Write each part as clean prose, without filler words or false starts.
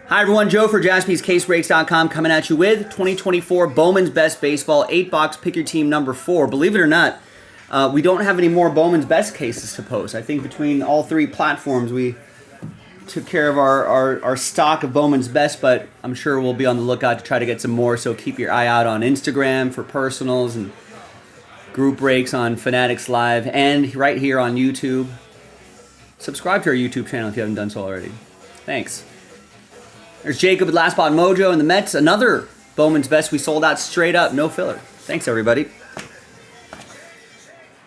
Hi everyone, Joe for JaspysCaseBreaks.com coming at you with 2024 Bowman's Best Baseball 8-box Pick Your Team number 4. Believe it or not, we don't have any more Bowman's Best cases to post. I think between all three platforms we took care of our stock of Bowman's Best, but I'm sure we'll be on the lookout to try to get some more, so keep your eye out on Instagram for personals and group breaks on Fanatics Live and right here on YouTube. Subscribe to our YouTube channel if you haven't done so already. Thanks. There's Jacob with Last Spot Mojo and the Mets. Another Bowman's Best we sold out straight up, no filler. Thanks, everybody.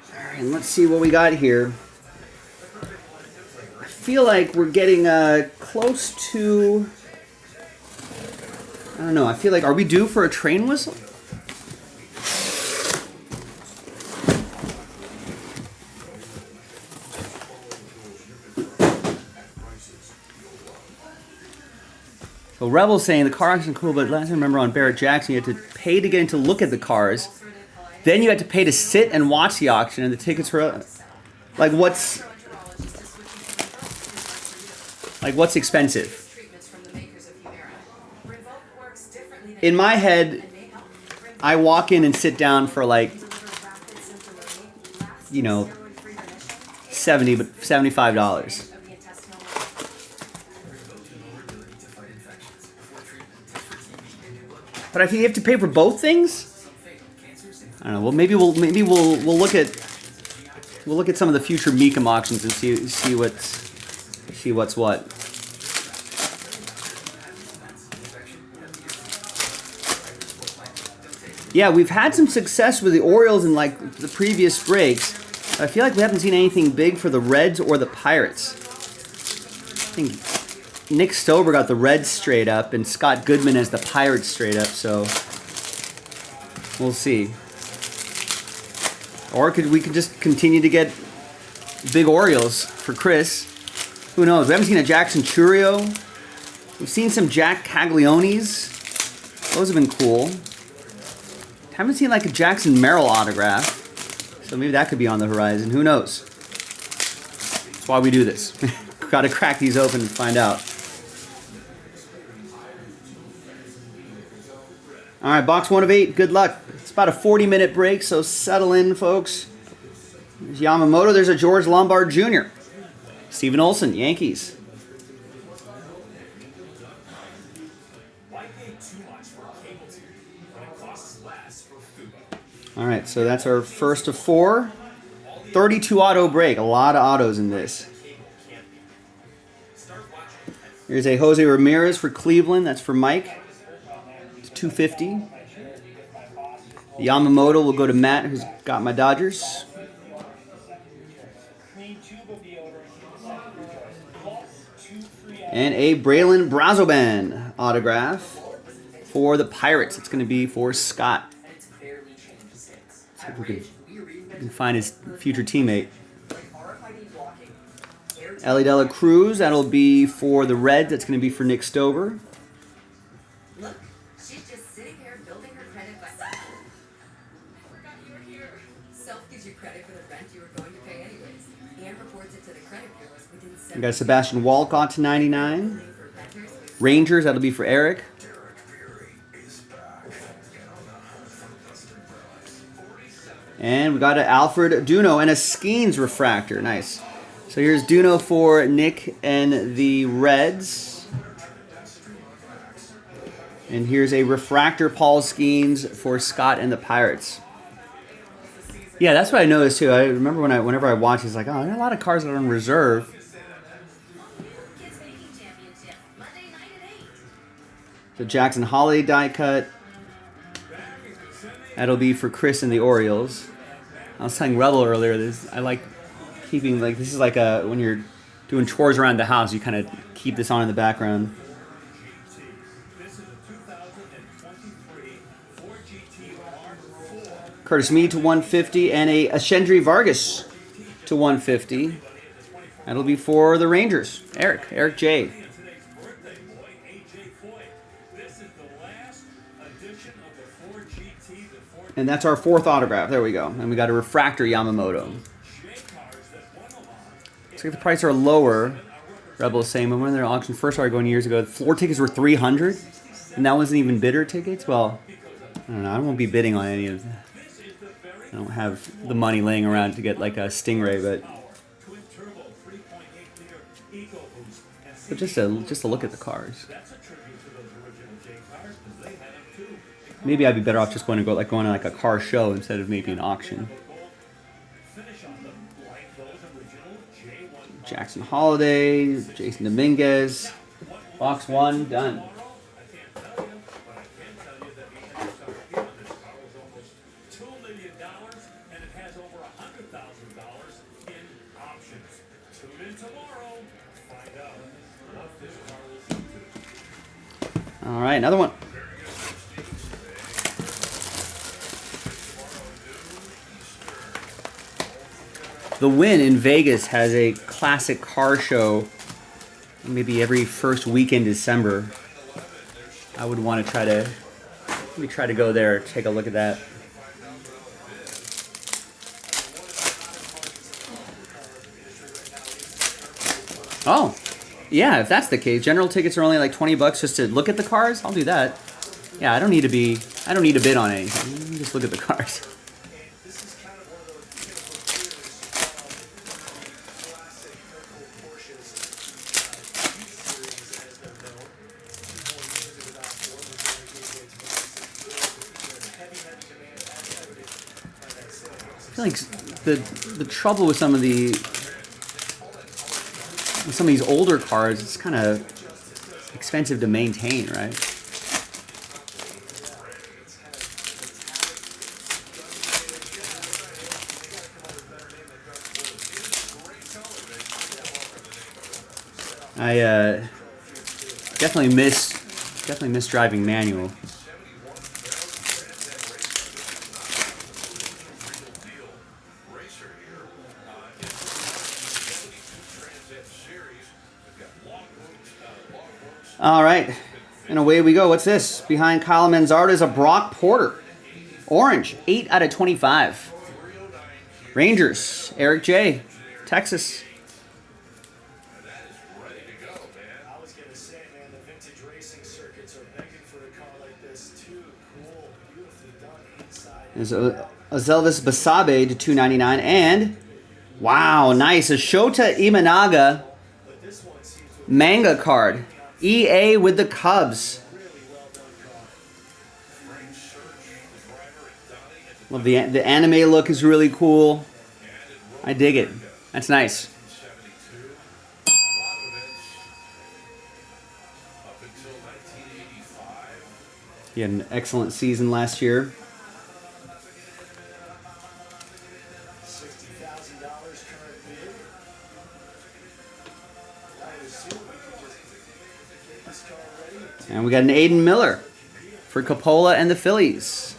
All right, let's see what we got here. I feel like we're getting close to... I don't know. I feel like, are we due for a train whistle? So Rebel's saying the car auction is cool, but last time I remember on Barrett Jackson, you had to pay to get in to look at the cars. Then you had to pay to sit and watch the auction, and the tickets were like what's expensive? In my head, I walk in and sit down for like, you know, $75. But I think you have to pay for both things. I don't know. Well, maybe we'll look at some of the future Meekum auctions and see what's what. Yeah, we've had some success with the Orioles in like the previous breaks. I feel like we haven't seen anything big for the Reds or the Pirates. I think Nick Stober got the Reds straight up, and Scott Goodman has the Pirates straight up, so we'll see. Or we could just continue to get big Orioles for Chris. Who knows? We haven't seen a Jackson Churio. We've seen some Jack Caglionis. Those have been cool. Haven't seen like a Jackson Merrill autograph. So maybe that could be on the horizon. Who knows? That's why we do this. Got to crack these open and find out. All right, box 1 of 8. Good luck. It's about a 40-minute break, so settle in, folks. There's Yamamoto. There's a George Lombard Jr. Steven Olson, Yankees. All right, so that's our first of 4. 32 auto break. A lot of autos in this. Here's a Jose Ramirez for Cleveland. That's for Mike. It's $250. Yamamoto will go to Matt, who's got my Dodgers. And a Braylon Brazoban autograph for the Pirates. It's going to be for Scott. See if we can find his future teammate. Ellie Dela Cruz, that'll be for the Reds. That's going to be for Nick Stover. Look, she's just sitting here building her credit by... I forgot you were here. Self gives you credit for the rent you were going to pay anyways. And reports it to the credit bureaus within 7 days. We got Sebastian Walcott to 99. Rangers, that'll be for Eric. And we got an Alfred Duno and a Skeens refractor. Nice. So here's Duno for Nick and the Reds. And here's a refractor Paul Skeens for Scott and the Pirates. Yeah, that's what I noticed too. I remember whenever I watch, it's like, oh, there are a lot of cars that are on reserve. The Jackson Holiday die cut. That'll be for Chris and the Orioles. I was telling Rebel earlier, I like keeping, like, this is like when you're doing chores around the house, you kind of keep this on in the background. Curtis Mead to 150 and a Ashendry Vargas to 150. That'll be for the Rangers. Eric J. And that's our 4th autograph. There we go. And we got a refractor Yamamoto. Looks like the prices are lower. Rebels saying when their auction first started going years ago, floor tickets were 300, and that wasn't even bidder tickets. Well, I don't know. I won't be bidding on any of that. I don't have the money laying around to get like a Stingray, but just to look at the cars. Maybe I'd be better off just going to like a car show instead of maybe an auction. Jackson Holiday, Jason Dominguez, box 1 done. All right, another one. The Win in Vegas has a classic car show maybe every first week in December. I would want to try to go there, take a look at that. Oh, yeah, if that's the case, general tickets are only like $20 just to look at the cars. I'll do that. Yeah, I don't need to bid on anything. Just look at the cars. I feel like the trouble with some of these older cars, it's kind of expensive to maintain, right? I definitely miss driving manual. All right, and away we go. What's this? Behind Kyle Manzardo is a Brock Porter. Orange, 8 out of 25. Rangers, Eric J. Texas. I was going to say, man, the vintage racing circuits are begging for a car like this, too. Cool, beautifully done inside. There's a Zelvis Basabe to 299, and wow, nice, a Shota Imanaga manga card. EA with the Cubs. Love the anime look is really cool. I dig it. That's nice. He had an excellent season last year. And we got an Aiden Miller for Coppola and the Phillies.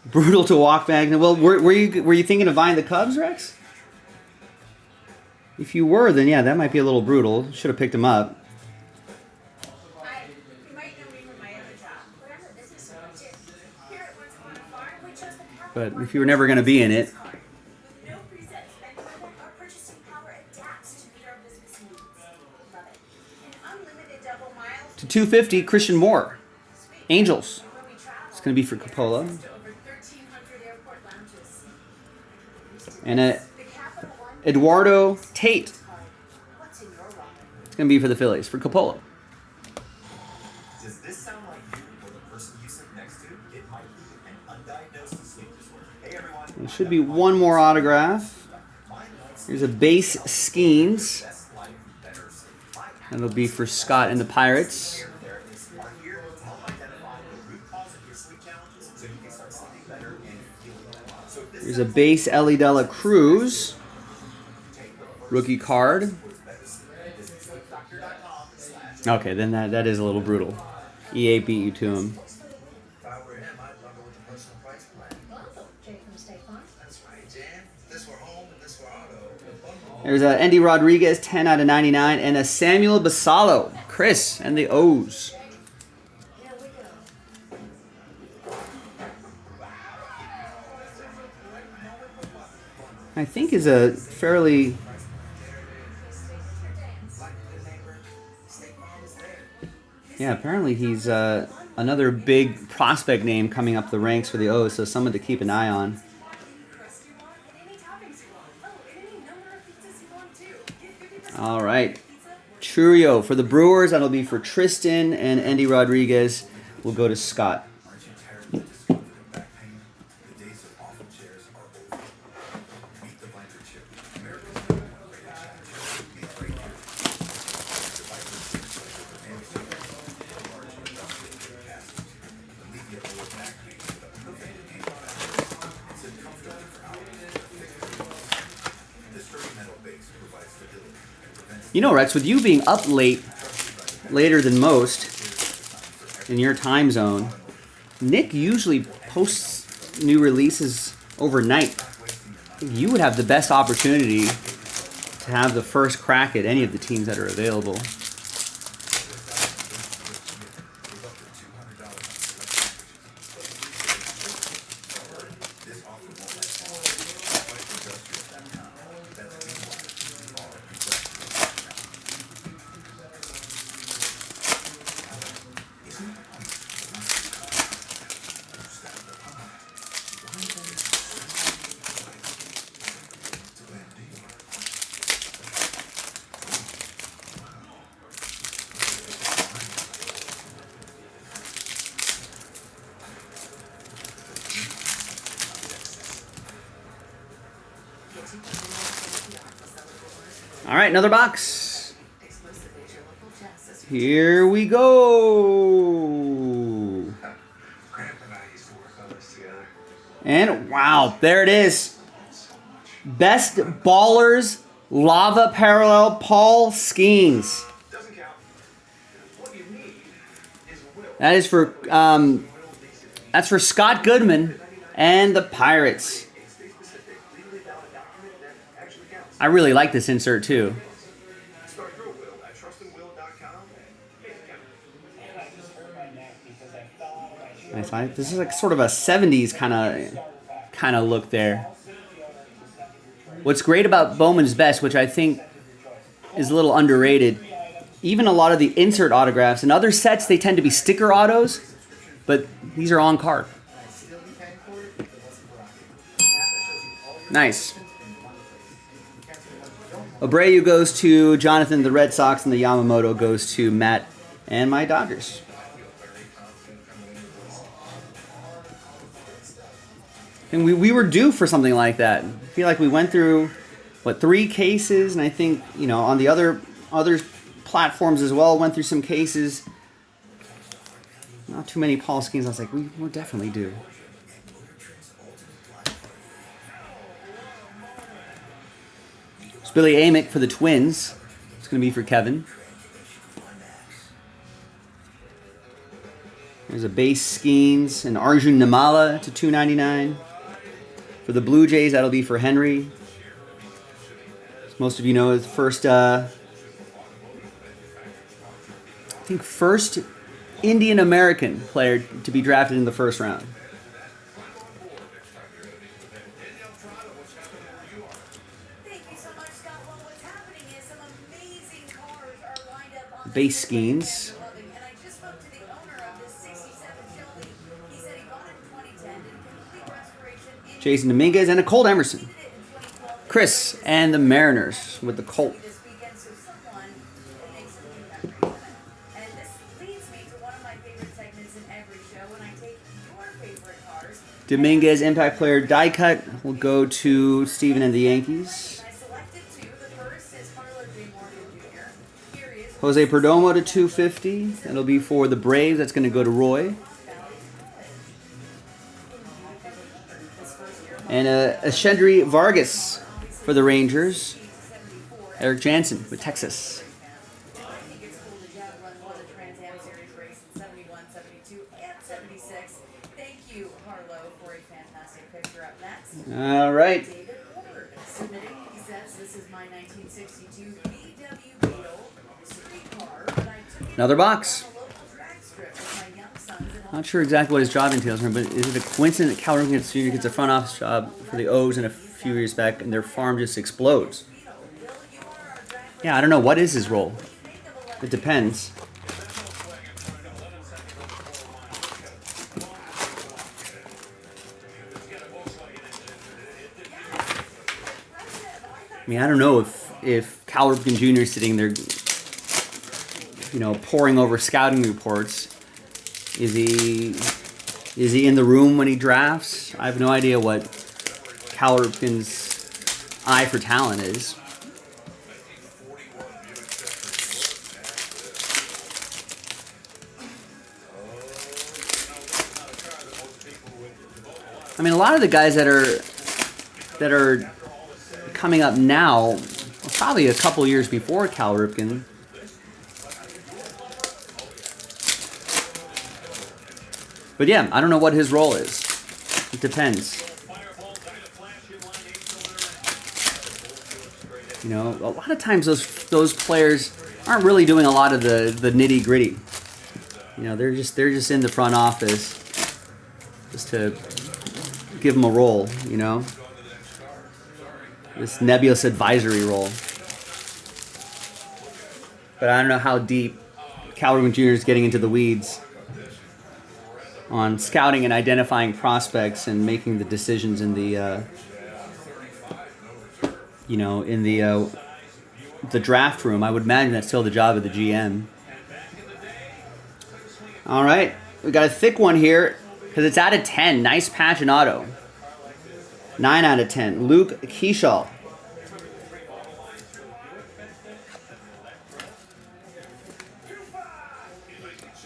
Brutal to walk back. Well, were you thinking of buying the Cubs, Rex? If you were, then yeah, that might be a little brutal. Should have picked him up. But if you were never going to be in it. To 250, Christian Moore. Angels. It's going to be for Coppola. And Eduardo Tate. It's going to be for the Phillies, for Coppola. Does this sound like you or the person you sit next to? It might be an undiagnosed sleep disorder. Hey everyone. There should be one more autograph. Here's a base Skeens. That'll be for Scott and the Pirates. Here's a base Ellie Dela Cruz. Rookie card. Okay, then that is a little brutal. EA beat you to him. There's a Andy Rodriguez, 10 out of 99, and a Samuel Basallo, Chris, and the O's. I think is a fairly... Yeah, apparently he's another big prospect name coming up the ranks for the O's, so someone to keep an eye on. All right. Churio for the Brewers. That'll be for Tristan, and Andy Rodriguez will go to Scott. You know, Rex, with you being up later than most in your time zone, Nick usually posts new releases overnight. You would have the best opportunity to have the first crack at any of the teams that are available. All right, another box. Here we go. And wow, there it is. Best Ballers Lava Parallel Paul Skeens. That is for that's for Scott Goodman and the Pirates. I really like this insert too. Nice. This is like sort of a 70s kind of look there. What's great about Bowman's Best, which I think is a little underrated, even a lot of the insert autographs in other sets, they tend to be sticker autos, but these are on card. Nice. Abreu goes to Jonathan, the Red Sox, and the Yamamoto goes to Matt and my Dodgers. And we were due for something like that. I feel like we went through, 3 cases, and I think, on the other platforms as well, went through some cases. Not too many Paul Skeens. I was like, we're definitely due. It's Billy Amick for the Twins. It's going to be for Kevin. There's a base Skeens and Arjun Nimala to $2.99. For the Blue Jays, that'll be for Henry. As most of you know, is the first Indian American player to be drafted in the first round. Base Skeens. Jason Dominguez and a Colt Emerson. Chris and the Mariners with the Colt. Dominguez Impact Player die cut will go to Steven and the Yankees. Jose Perdomo to $250. That'll be for the Braves. That's going to go to Roy. And a Shendry Vargas for the Rangers. Eric Jansen with Texas. All right. Another box. Not sure exactly what his job entails, but is it a coincidence that Cal Ripken Jr. gets a front office job for the O's and a few years back, and their farm just explodes. Yeah, I don't know. What is his role? It depends. I mean, I don't know if Cal Ripken Jr. is sitting there, you know, poring over scouting reports. Is he in the room when he drafts? I have no idea what Cal Ripken's eye for talent is. I mean, a lot of the guys that are coming up now, probably a couple years before Cal Ripken. But yeah, I don't know what his role is. It depends. You know, a lot of times those players aren't really doing a lot of the nitty gritty. You know, they're just in the front office just to give them a role. You know, this nebulous advisory role. But I don't know how deep Cal Ripken Jr. is getting into the weeds on scouting and identifying prospects and making the decisions in the, you know, in the draft room. I would imagine that's still the job of the GM. All right, we got a thick one here because it's out of 10. Nice patch and auto. 9 out of 10. Luke Keeshall.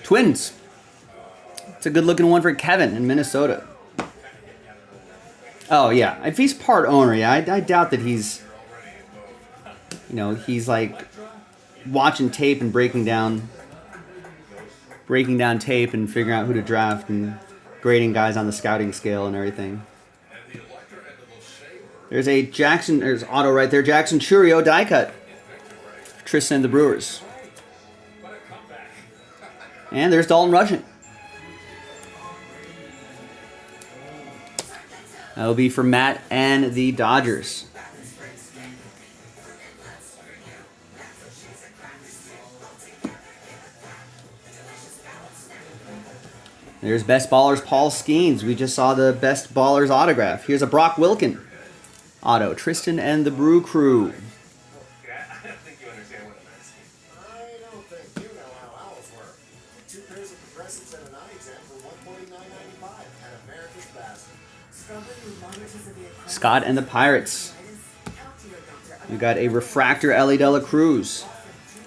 Twins. It's a good looking one for Kevin in Minnesota. Oh yeah, if he's part owner, yeah, I doubt that he's, you know, he's like watching tape and breaking down tape and figuring out who to draft and grading guys on the scouting scale and everything. There's auto right there. Jackson Churio die cut. Tristan and the Brewers. And there's Dalton Rushing. That'll be for Matt and the Dodgers. There's Best Ballers Paul Skeens. We just saw the Best Ballers autograph. Here's a Brock Wilken auto. Tristan and the Brew Crew. I think you understand what I'm asking. I don't think you know how owls work. 2 pairs of progressives and an eye exam for $149.95 at America's Best. Scott and the Pirates. We got a refractor Ellie De La Cruz.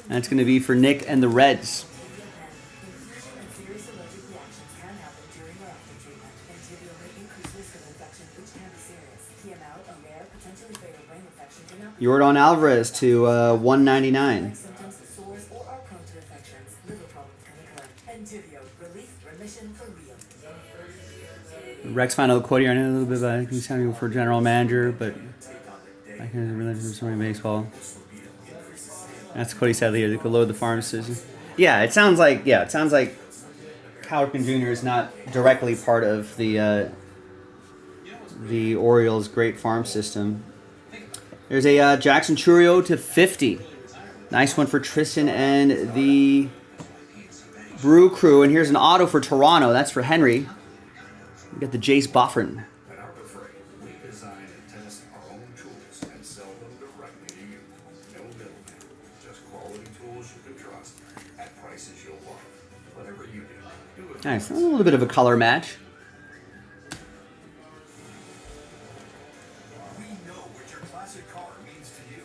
That's going to be for Nick and the Reds. Yordan Alvarez to 199. Rex final quote here. I know a little bit about he's sounding for general manager, but I can relate to somebody baseball. That's what he said here. They could load the farm system. Yeah, it sounds like Cal Ripken Jr. is not directly part of the Orioles' great farm system. There's a Jackson Churio to 50. Nice one for Tristan and the Brew Crew. And here's an auto for Toronto. That's for Henry. We got the Jace Buffrin. At Arbor Freight, we design and test our own tools and sell them directly to you. No middleman, just quality tools you can trust at prices you'll love. Whatever you do it. Nice. A little bit of a color match. We know what your classic car means to you.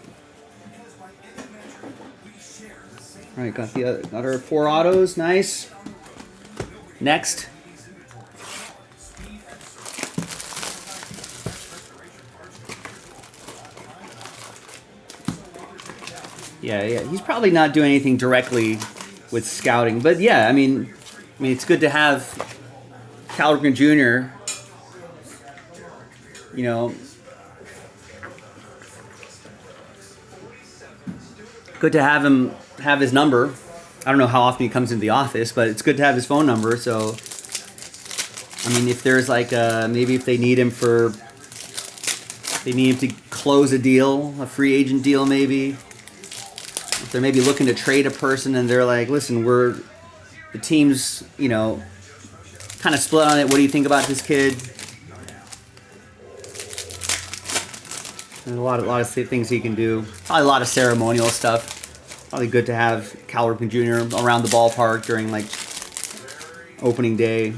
Because by any measure, we share the same. All right, got the other 4 autos. Nice. Next. Yeah, he's probably not doing anything directly with scouting, but yeah, I mean, it's good to have Cal Ripken Jr. You know, good to have him have his number. I don't know how often he comes into the office, but it's good to have his phone number. So, I mean, if there's like maybe if they need him for They need him to close a deal, a free agent deal maybe. If they're maybe looking to trade a person and they're like, listen, the team's, kind of split on it. What do you think about this kid? There's a lot of things he can do. Probably a lot of ceremonial stuff. Probably good to have Cal Ripken Jr. around the ballpark during like opening day.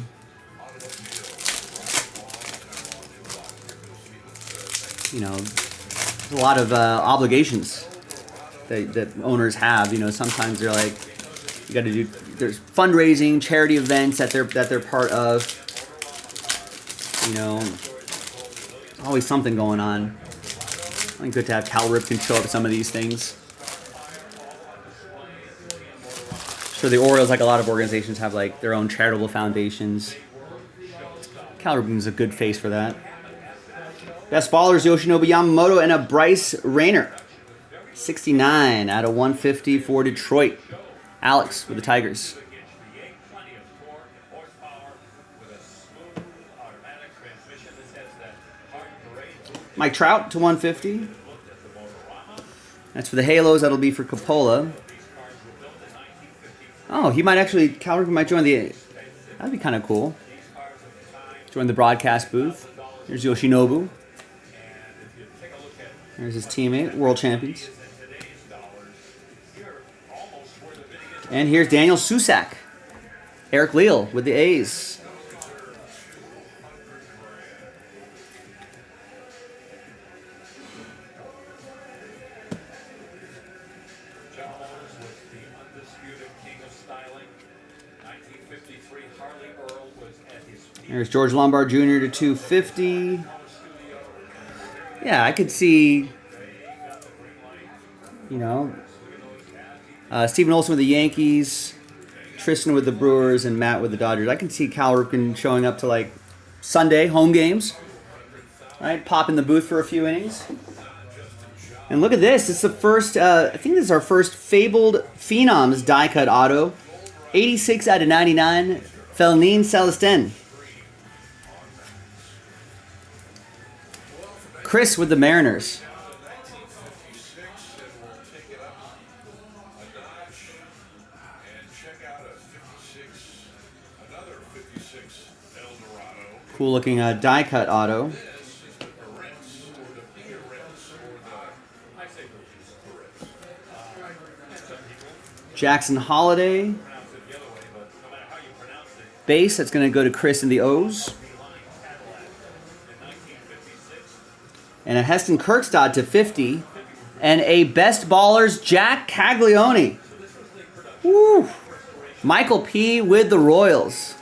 There's a lot of obligations that owners have. Sometimes they're like, you got to do. There's fundraising, charity events that they're part of. Always something going on. I think good to have Cal Ripken show up at some of these things. So the Orioles, like a lot of organizations, have like their own charitable foundations. Cal Ripken's a good face for that. Best ballers, Yoshinobu Yamamoto and a Bryce Rayner. 69 out of 150 for Detroit. Alex with the Tigers. Mike Trout to 150. That's for the Halos. That'll be for Coppola. Oh, he might actually, Cal Ripken might join the, that'd be kind of cool. Join the broadcast booth. Here's Yoshinobu. There's his teammate, world champions. And here's Daniel Susak. Eric Leal with the A's. There's George Lombard Jr. to 250. Yeah, I could see, Steven Olson with the Yankees, Tristan with the Brewers, and Matt with the Dodgers. I can see Cal Ripken showing up to like Sunday home games, right? Pop in the booth for a few innings. And look at this. It's the first, I think this is our first Fabled Phenoms die cut auto. 86 out of 99, Felnin Celestin. Chris with the Mariners. Cool looking die cut auto. Jackson Holiday. Base, that's going to go to Chris in the O's. And a Heston Kjerstad to 50. And a Best Ballers, Jack Caglione. Woo! Michael P. with the Royals.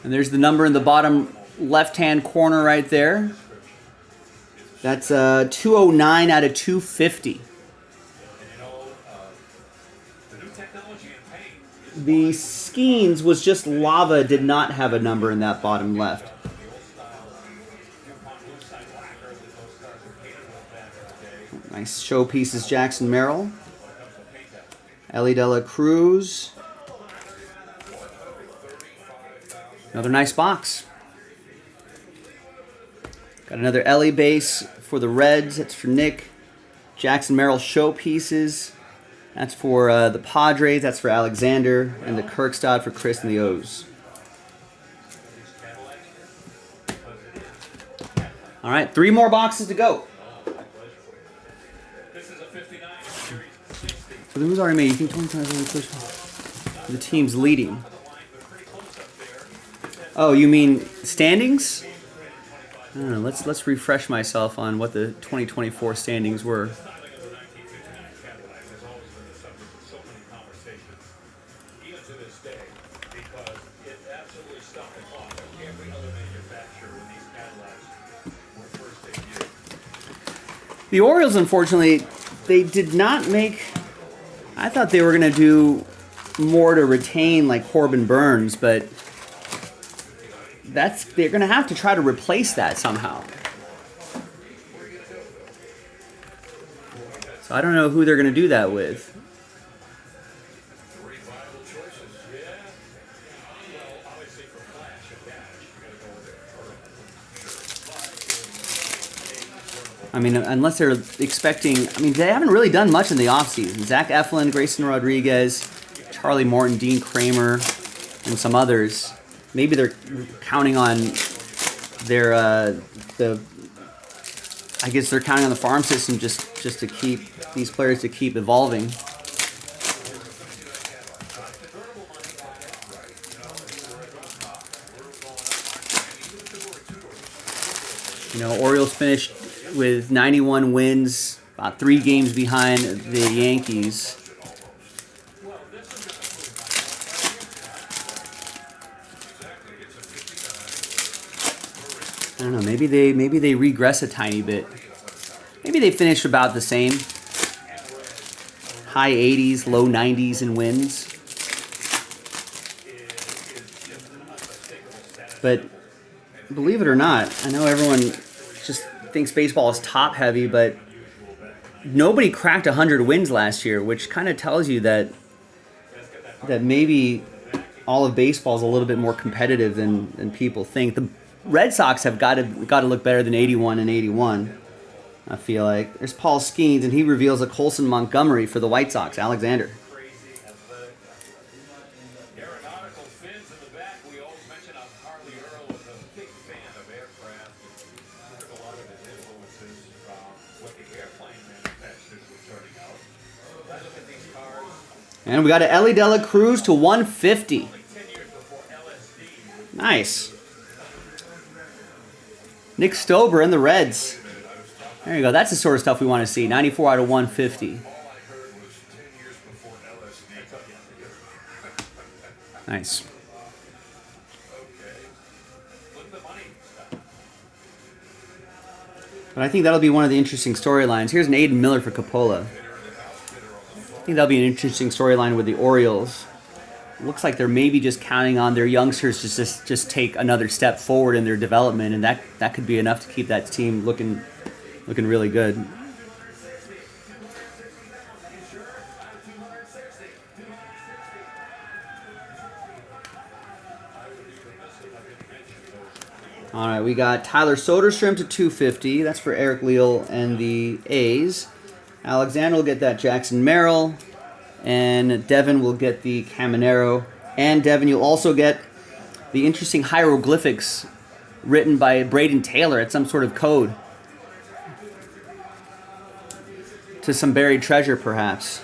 And there's the number in the bottom left-hand corner right there. That's 209 out of 250. The Skeens was just lava, did not have a number in that bottom left. Nice showpieces, Jackson Merrill. Ellie De La Cruz. Another nice box. Got another Ellie base for the Reds. That's for Nick. Jackson Merrill showpieces. That's for the Padres. That's for Alexander. And the Kjerstad for Chris and the O's. All right, 3 more boxes to go. So who's already made? You think 25 the team's leading? Oh, you mean standings? I don't know. Let's refresh myself on what the 2024 standings were. The Orioles, unfortunately, they did not make... I thought they were going to do more to retain like Corbin Burns, but they're going to have to try to replace that somehow. So I don't know who they're going to do that with. I mean, unless they're expecting... I mean, they haven't really done much in the offseason. Zach Eflin, Grayson Rodriguez, Charlie Morton, Dean Kramer, and some others. Maybe they're counting on their... I guess they're counting on the farm system just to keep these players to keep evolving. You know, Orioles finished with 91 wins, about 3 games behind the Yankees. I don't know. Maybe they regress a tiny bit. Maybe they finish about the same. High 80s, low 90s in wins. But believe it or not, I know everyone just thinks baseball is top heavy, but nobody cracked 100 wins last year, which kind of tells you that maybe all of baseball is a little bit more competitive than people think. The Red Sox have got to look better than 81 and 81. I feel like there's Paul Skeens, and he reveals a Colson Montgomery for the White Sox. Alexander. Aeronautical fins in the back. We always mention how Harley Earl was a big fan of aircraft. He took a lot of his influences from what the airplane manufacturers were turning out. I look at these cars. And we got an Ellie De La Cruz to 150. 10 years before LSD. Nice. Nick Stober and the Reds. There you go. That's the sort of stuff we want to see. 94 out of 150. All I heard was 10 years before LSD. Nice. Okay. Look at the money. But I think that'll be one of the interesting storylines. Here's an Aiden Miller for Coppola. I think that'll be an interesting storyline with the Orioles. Looks like they're maybe just counting on their youngsters to just take another step forward in their development, and that could be enough to keep that team looking really good. All right, we got Tyler Soderstrom to 250. That's for Eric Leal and the A's. Alexander will get that Jackson Merrill. And Devin will get the Caminero. And Devin, you'll also get the interesting hieroglyphics written by Braden Taylor at some sort of code. To some buried treasure, perhaps.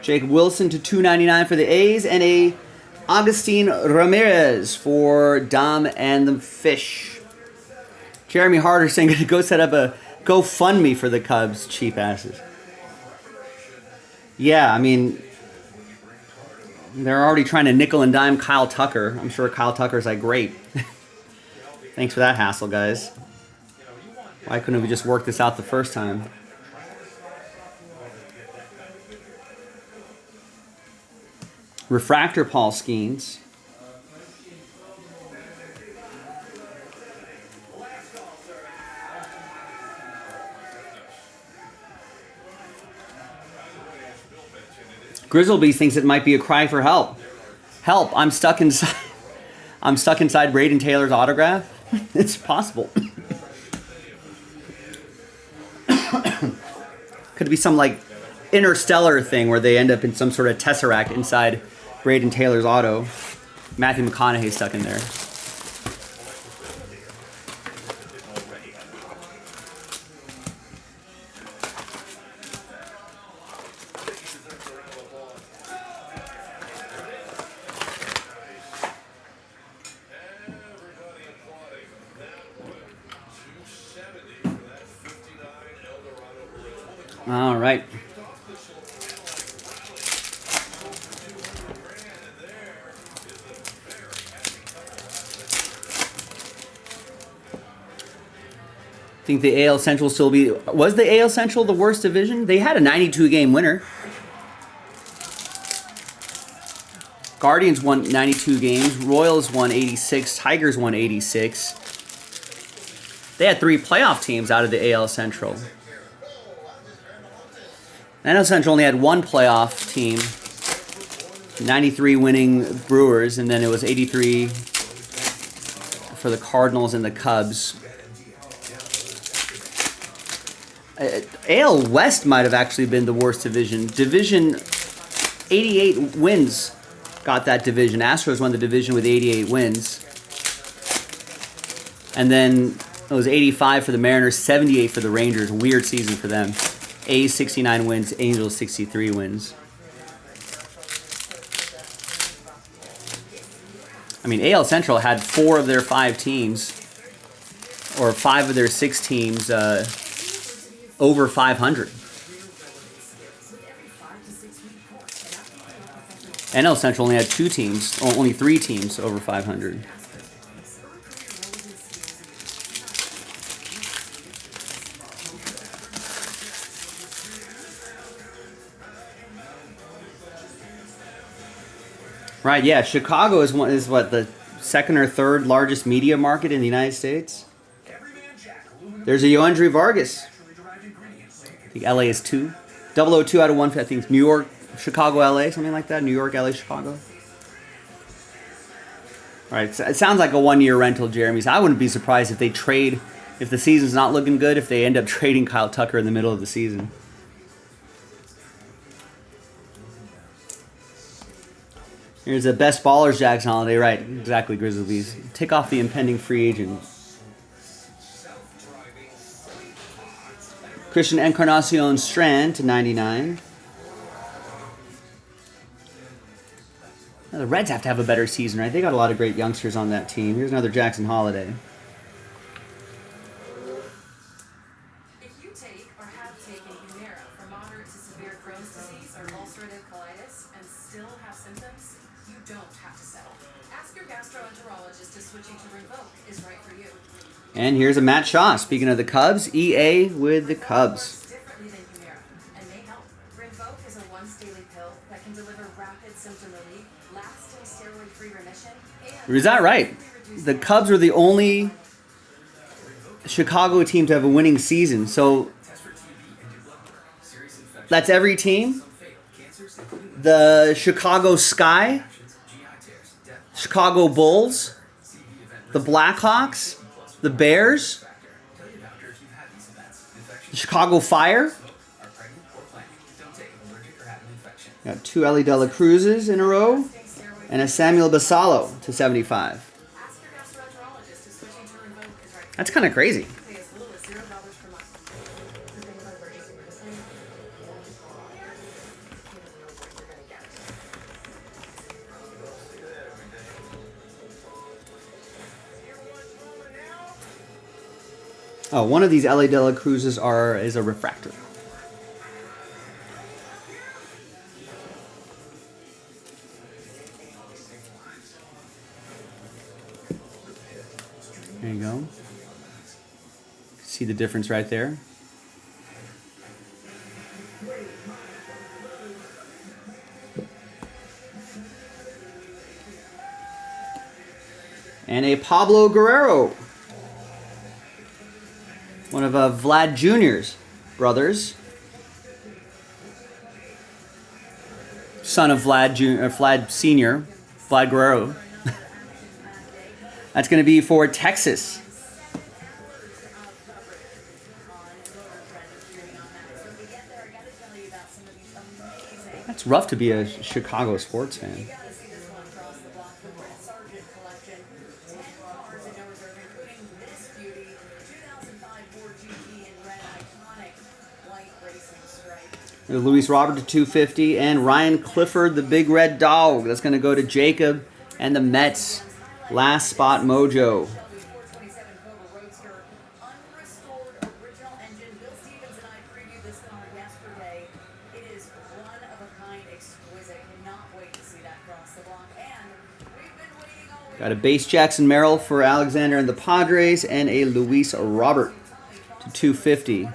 Jake Wilson to $2.99 for the A's, and a Agustin Ramirez for Dom and the Fish. Jeremy Harder saying to go set up a GoFundMe for the Cubs, cheap asses. Yeah, I mean, they're already trying to nickel and dime Kyle Tucker. I'm sure Kyle Tucker's like, great. Thanks for that hassle, guys. Why couldn't we just work this out the first time? Refractor Paul Skeens. Grizzlebees thinks it might be a cry for help. Help! I'm stuck inside. I'm stuck inside Braden Taylor's autograph. It's possible. Could be some like interstellar thing where they end up in some sort of tesseract inside Braden Taylor's auto. Matthew McConaughey stuck in there. All right. I think the AL Central will still be... Was the AL Central the worst division? They had a 92-game winner. Guardians won 92 games. Royals won 86. Tigers won 86. They had 3 playoff teams out of the AL Central. NL Central only had 1 playoff team. 93 winning Brewers, and then it was 83 for the Cardinals and the Cubs. AL West might have actually been the worst division. Division 88 wins got that division. Astros won the division with 88 wins. And then it was 85 for the Mariners, 78 for the Rangers. Weird season for them. A's 69 wins, Angels 63 wins. I mean, AL Central had 4 of their 5 teams, or 5 of their 6 teams, over 500. NL Central only had 2 teams, only 3 teams over 500. Right, yeah. Chicago is what, the 2nd or 3rd largest media market in the United States. There's a Yoandre Vargas. I think LA is 2. 002 out of 1. I think New York, Chicago, LA, something like that. New York, LA, Chicago. All right, so it sounds like a 1-year rental, Jeremy. So I wouldn't be surprised if they trade, if the season's not looking good, if they end up trading Kyle Tucker in the middle of the season. Here's the best ballers, Jackson Holiday. Right, exactly, Grizzlies. Take off the impending free agent. Christian Encarnacion Strand to 99. Now, the Reds have to have a better season, right? They got a lot of great youngsters on that team. Here's another Jackson Holiday. If you take or have taken Humira for moderate to severe Crohn's disease or ulcerative colitis and still have symptoms, you don't have to settle. Ask your gastroenterologist if switching to Rinvoq is right for you. And here's a Matt Shaw. Speaking of the Cubs, EA with the Cubs. Differently than Humira, and may help. Rinvoq is a once-daily pill that can deliver rapid symptom relief, lasting steroid-free remission, and Is that right? The Cubs were the only Chicago team to have a winning season. So that's every team. The Chicago Sky, Chicago Bulls, the Blackhawks, the Bears, the Chicago Fire. Got 2 Ellie De La Cruzes in a row, and a Samuel Basallo to 75. ask your gastroenterologist if switching to Rinvoq is right for That's kind of crazy. you. Pay as little as $0 per month. The thing about purchasing medicine, you don't know what you're gonna get. Oh, one of these LA De La Cruzes is a refractor. There you go. See the difference right there? And a Pablo Guerrero. One of Vlad Jr.'s brothers. Son of Vlad Jr., Vlad Sr., Vlad Guerrero. That's going to be for Texas. That's rough to be a Chicago sports fan. Luis Robert to 250, and Ryan Clifford, the big red dog. That's going to go to Jacob and the Mets. Last spot mojo. Got a base Jackson Merrill for Alexander and the Padres, and a Luis Robert to 250.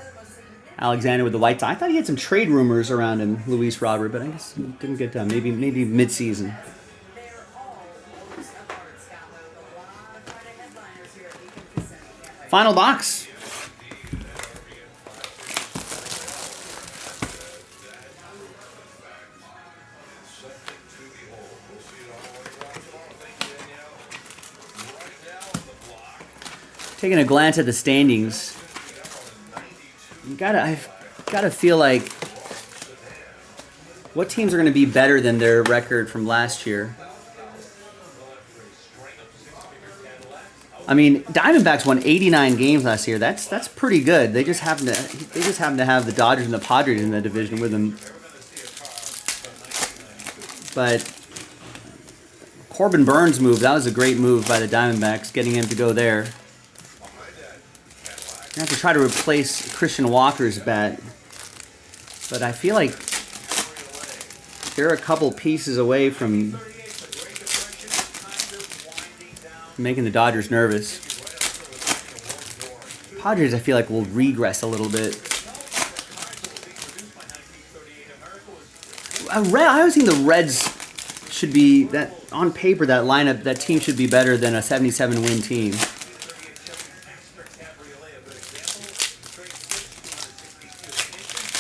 Alexander with the white tie. I thought he had some trade rumors around him, Luis Robert, but I guess it didn't get done. Maybe mid-season. Final box. Taking a glance at the standings, I've gotta feel like what teams are going to be better than their record from last year. I mean, Diamondbacks won 89 games last year. That's pretty good. They just happen to have the Dodgers and the Padres in the division with them. But Corbin Burns' move, that was a great move by the Diamondbacks, getting him to go there. You have to try to replace Christian Walker's bat. But I feel like they're a couple pieces away from making the Dodgers nervous. Padres, I feel like, will regress a little bit. I always think the Reds should be, that on paper, that lineup, that team should be better than a 77-win team.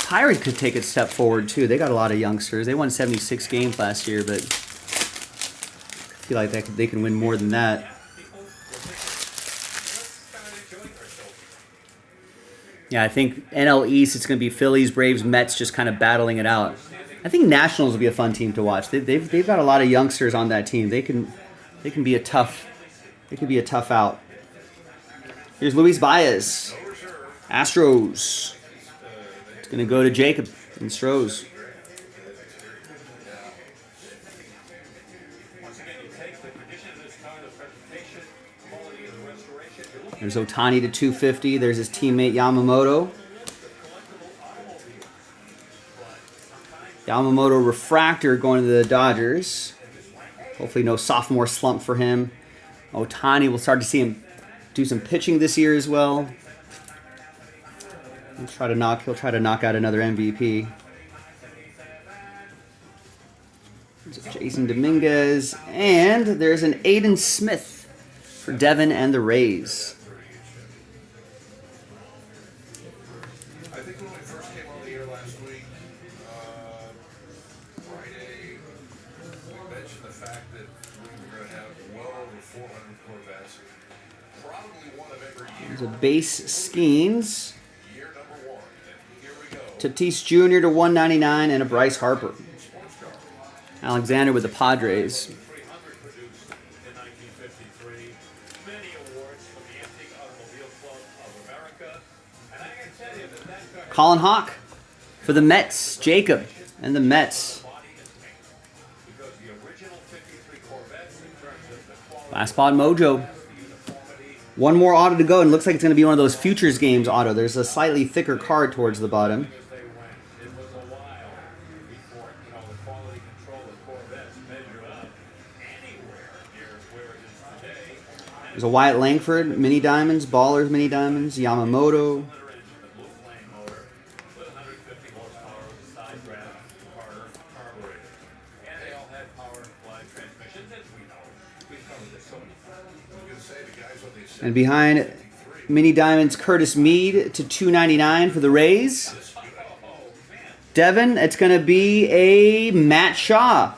Pirates could take a step forward too. They got a lot of youngsters. They won 76 games last year, but I feel like they can win more than that. Yeah, I think NL East, it's going to be Phillies, Braves, Mets just kind of battling it out. I think Nationals will be a fun team to watch. They've got a lot of youngsters on that team. They can be a tough out. Here's Luis Baez, Astros. It's going to go to Jacob and Strohs. There's Ohtani to 250. There's his teammate Yamamoto. Yamamoto refractor going to the Dodgers. Hopefully no sophomore slump for him. Ohtani, we'll start to see him do some pitching this year as well. He'll try to knock out another MVP. There's Jason Dominguez. And there's an Aiden Smith for Devin and the Rays. I think when we first came on the air last week, Friday, we mentioned the fact that we were going to have well over 400 Corvettes. Probably one of every year. There's a base Skeens. Year number 1. And here we go. Tatis Jr. to 199 and a Bryce Harper. Alexander with the Padres. 300 produced in 1953. Many awards from the Antique Automobile Club of America. And I can tell you that Colin Hawk for the Mets. Jacob and the Mets. because the original 53 Corvettes in terms of the quality, Last spot mojo. One more auto to go, and it looks like it's going to be one of those futures games auto. There's a slightly thicker card towards the bottom. as they went, it was a while before, the quality control of Corvettes measured up anywhere near where it is today. There's a Wyatt Langford, mini diamonds, Ballers mini diamonds, Yamamoto. Another engine, the Blue Flame motor, with 150 horsepower with a side draft Carter carburetor. And they all had power live transmissions, as we know. We've covered this so many times. I was going to say, the guys on the And behind mini diamonds, Curtis Mead to 299 for the Rays. Devin, it's going to be a Matt Shaw.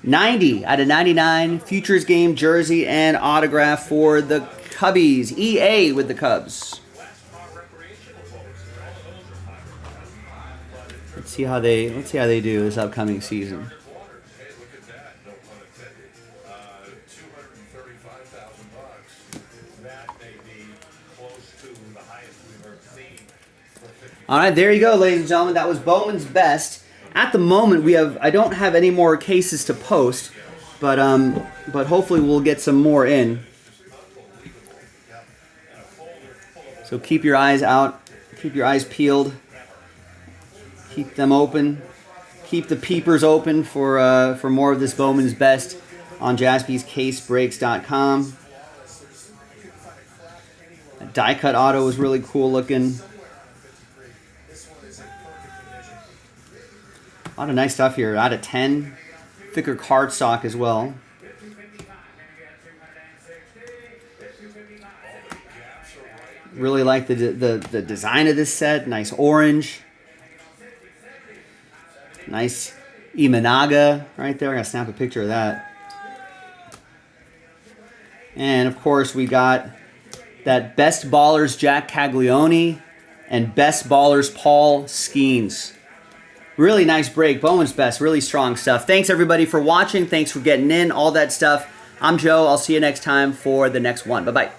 90 out of 99. Futures game jersey and autograph for the Cubbies. EA with the Cubs. Let's see how they do this upcoming season. Hey, look at that. No pun intended. $235,000. That may be close to the highest we've ever seen for 50. All right, there you go, ladies and gentlemen. That was Bowman's best. At the moment, I don't have any more cases to post, but hopefully we'll get some more in. So keep your eyes out, keep your eyes peeled, keep them open, keep the peepers open for more of this Bowman's best on jaspyscasebreaks.com. That die cut auto was really cool looking. A lot of nice stuff here. Out of 10. Thicker card stock as well. Really like the design of this set. Nice orange. Nice Imanaga right there. I gotta snap a picture of that. And of course we got that Best Ballers Jack Caglione and Best Ballers Paul Skeens. Really nice break. Bowman's Best. Really strong stuff. Thanks everybody for watching. Thanks for getting in. All that stuff. I'm Joe. I'll see you next time for the next one. Bye-bye.